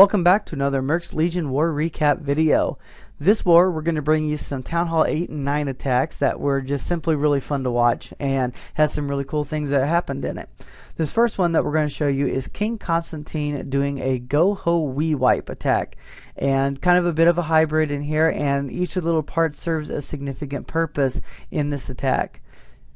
Welcome back to another Mercs Legion War recap video. This war, we're going to bring you some Town Hall 8 and 9 attacks that were just simply really fun to watch and has some really cool things that happened in it. This first one that we're going to show you is King Constantine doing a Go-Ho-Wee-Wipe attack. And kind of a bit of a hybrid in here, and each of the little parts serves a significant purpose in this attack.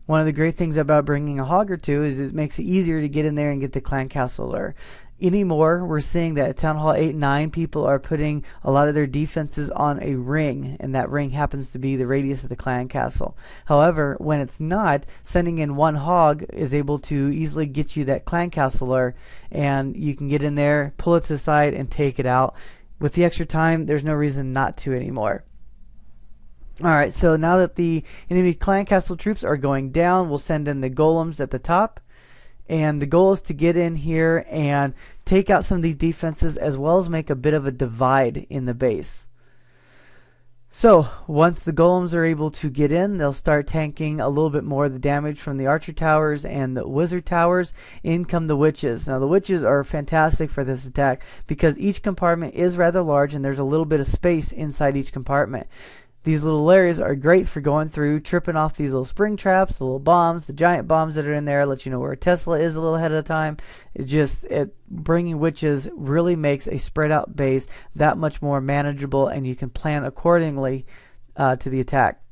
One of the great things about bringing a hog or two is it makes it easier to get in there and get the clan castle lure. Anymore, we're seeing that at Town Hall 8 and 9, people are putting a lot of their defenses on a ring, and that ring happens to be the radius of the clan castle. However, when it's not, sending in one hog is able to easily get you that clan castle lure, and you can get in there, pull it to the side, and take it out. With the extra time, there's no reason not to anymore. Alright, so now that the enemy clan castle troops are going down, we'll send in the golems at the top. And the goal is to get in here and take out some of these defenses, as well as make a bit of a divide in the base. So once the golems are able to get in, they'll start tanking a little bit more of the damage from the archer towers and the wizard towers. In come the witches. Now the witches are fantastic for this attack because each compartment is rather large and there's a little bit of space inside each compartment. These little areas are great for going through, tripping off these little spring traps, the little bombs, the giant bombs that are in there, let you know where a Tesla is a little ahead of time. Bringing witches really makes a spread out base that much more manageable, and you can plan accordingly to the attack.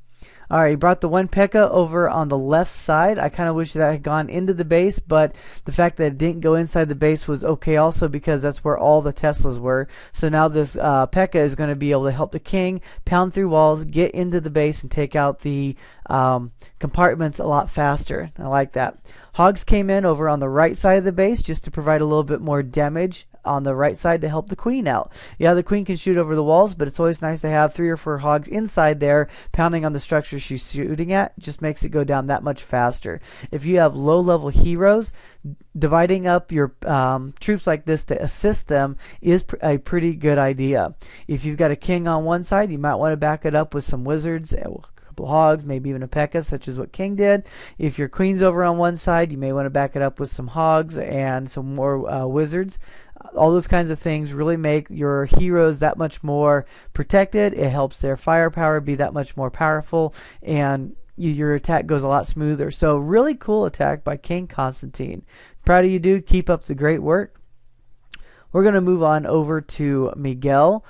Alright, he brought the one P.E.K.K.A. over on the left sid. I kind of wish that had gone into the base, but the fact that it didn't go inside the base was okay also because that's where all the Teslas were. So now this P.E.K.K.A. is going to be able to help the king pound through walls, get into the base, and take out the compartments a lot faster. I like that. Hogs came in over on the right side of the base just to provide a little bit more damage on the right side to help the queen out. Yeah, the queen can shoot over the walls, but it's always nice to have 3 or 4 hogs inside there pounding on the structure she's shooting at. Just makes it go down that much faster. If you have low level heroes, dividing up your troops like this to assist them is a pretty good idea. If you've got a king on one side, you might want to back it up with some wizards, hogs, maybe even a P.E.K.K.A. such as what King did. If your queen's over on one side, you may want to back it up with some hogs and some more wizards. All those kinds of things really make your heroes that much more protected. It helps their firepower be that much more powerful, and your attack goes a lot smoother. So really cool attack by King Constantine. Proud of you, dude. Keep up the great work. We're going to move on over to Miguel.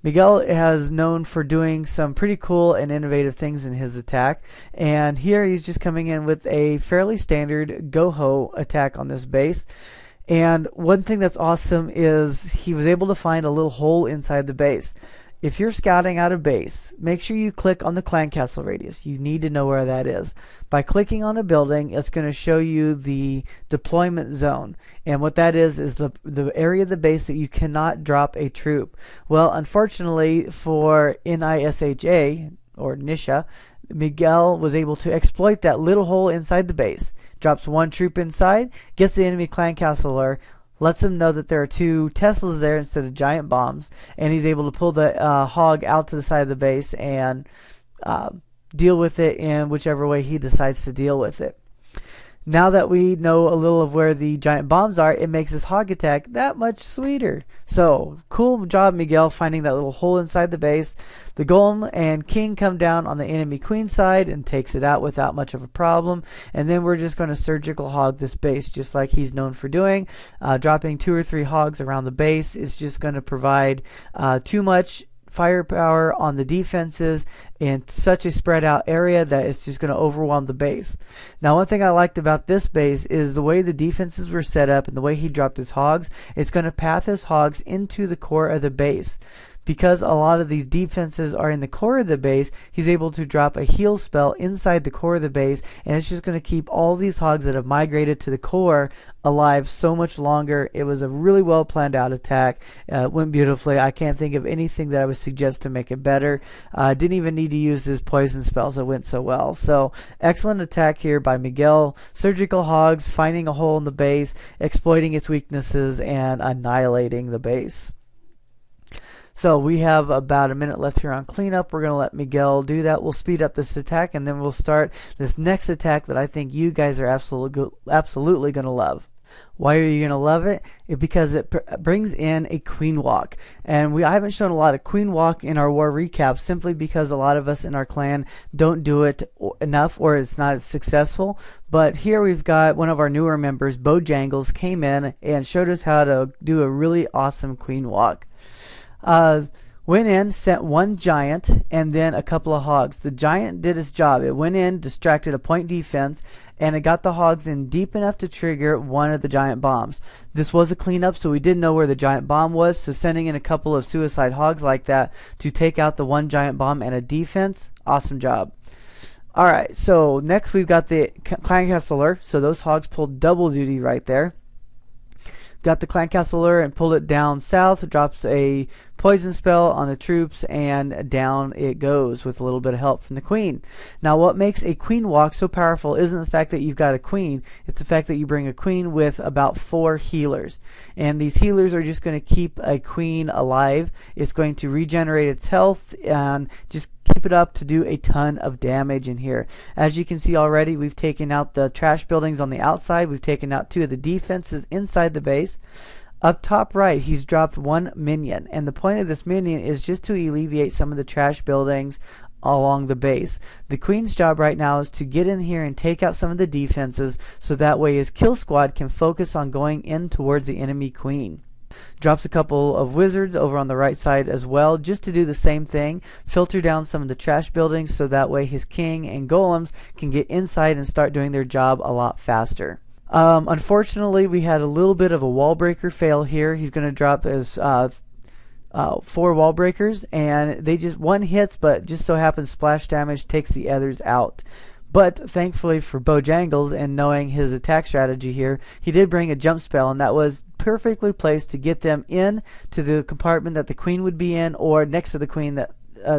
Miguel is known for doing some pretty cool and innovative things in his attack, and here he's just coming in with a fairly standard go-ho attack on this base. And one thing that's awesome is he was able to find a little hole inside the base. If you're scouting out a base, make sure you click on the clan castle radius. You need to know where that is. By clicking on a building, it's going to show you the deployment zone. And what that is the area of the base that you cannot drop a troop. Well, unfortunately for NISHA, or Nisha, Miguel was able to exploit that little hole inside the base. Drops one troop inside, gets the enemy clan castle lure, lets him know that there are 2 Teslas there instead of giant bombs, and he's able to pull the hog out to the side of the base and deal with it in whichever way he decides to deal with it. Now that we know a little of where the giant bombs are, it makes this hog attack that much sweeter. So, cool job, Miguel, finding that little hole inside the base. The golem and king come down on the enemy queen side and takes it out without much of a problem. And then we're just going to surgical hog this base, just like he's known for doing. Dropping 2 or 3 hogs around the base is just going to provide too much firepower on the defenses in such a spread out area that it's just going to overwhelm the base. Now, one thing I liked about this base is the way the defenses were set up and the way he dropped his hogs. It's going to path his hogs into the core of the base. Because a lot of these defenses are in the core of the base, he's able to drop a heal spell inside the core of the base, and it's just going to keep all these hogs that have migrated to the core alive so much longer. It was a really well planned out attack. Went beautifully. I can't think of anything that I would suggest to make it better. Didn't even need to use his poison spells. It went so well. So excellent attack here by Miguel. Surgical hogs, finding a hole in the base, exploiting its weaknesses, and annihilating the base. So we have about a minute left here on cleanup. We're going to let Miguel do that. We'll speed up this attack, and then we'll start this next attack that I think you guys are absolutely going to love. Why are you going to love it? Because it brings in a queen walk. And I haven't shown a lot of queen walk in our war recaps simply because a lot of us in our clan don't do it enough, or it's not as successful. But here we've got one of our newer members, Bojangles, came in and showed us how to do a really awesome queen walk. Went in, sent one giant, and then a couple of hogs. The giant did its job. It went in, distracted a point defense, and it got the hogs in deep enough to trigger one of the giant bombs. This was a cleanup, so we didn't know where the giant bomb was, so sending in a couple of suicide hogs like that to take out the one giant bomb and a defense, awesome job. Alright, so next we've got the clan castler, so those hogs pulled double duty right there. Got the clan castler and pulled it down south, drops a poison spell on the troops, and down it goes with a little bit of help from the queen. Now what makes a queen walk so powerful isn't the fact that you've got a queen, it's the fact that you bring a queen with about 4 healers. And these healers are just going to keep a queen alive. It's going to regenerate its health and just keep it up to do a ton of damage in here. As you can see already, we've taken out the trash buildings on the outside. We've taken out 2 of the defenses inside the base. Up top right, he's dropped 1 minion, and the point of this minion is just to alleviate some of the trash buildings along the base. The queen's job right now is to get in here and take out some of the defenses, so that way his kill squad can focus on going in towards the enemy queen. Drops a couple of wizards over on the right side as well, just to do the same thing, filter down some of the trash buildings so that way his king and golems can get inside and start doing their job a lot faster. Unfortunately, we had a little bit of a wall breaker fail here. He's going to drop his 4 wall breakers, and they just one hits, but just so happens splash damage takes the others out. But thankfully for Bojangles, and knowing his attack strategy here, he did bring a jump spell, and that was perfectly placed to get them in to the compartment that the queen would be in, or next to the queen that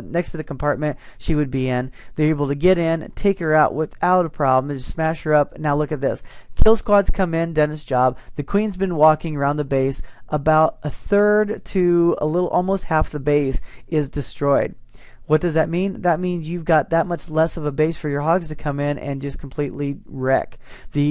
next to the compartment she would be in. They're able to get in, take her out without a problem, and just smash her up. Now look at this. Kill squads come in, done its job. The queen's been walking around the base. About a third to a little almost half the base is destroyed. What does that mean? That means you've got that much less of a base for your hogs to come in and just completely wreck.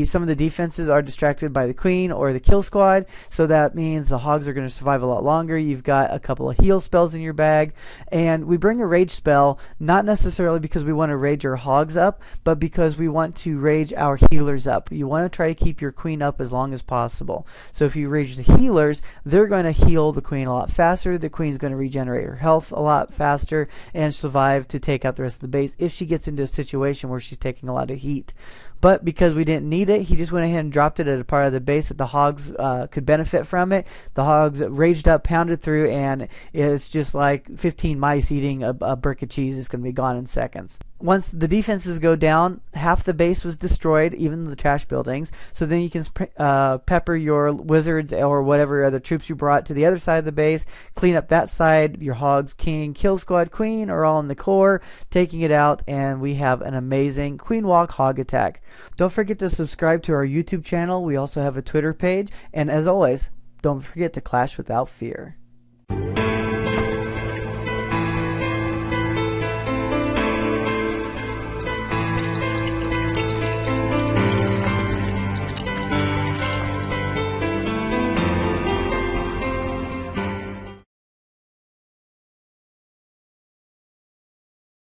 Some of the defenses are distracted by the queen or the kill squad, so that means the hogs are going to survive a lot longer. You've got a couple of heal spells in your bag, and we bring a rage spell not necessarily because we want to rage our hogs up, but because we want to rage our healers up. You want to try to keep your queen up as long as possible. So if you rage the healers, they're going to heal the queen a lot faster. The queen's going to regenerate her health a lot faster and survive to take out the rest of the base if she gets into a situation where she's taking a lot of heat. But because we didn't need it, he just went ahead and dropped it at a part of the base that the hogs could benefit from it. The hogs raged up, pounded through, and it's just like 15 mice eating a brick of cheese. It's going to be gone in seconds. Once the defenses go down, half the base was destroyed, even the trash buildings. So then you can pepper your wizards or whatever other troops you brought to the other side of the base, clean up that side. Your hogs, king, kill squad, queen are all in the core, taking it out, and we have an amazing queen walk hog attack. Don't forget to subscribe to our YouTube channel. We also have a Twitter page, and as always, don't forget to clash without fear.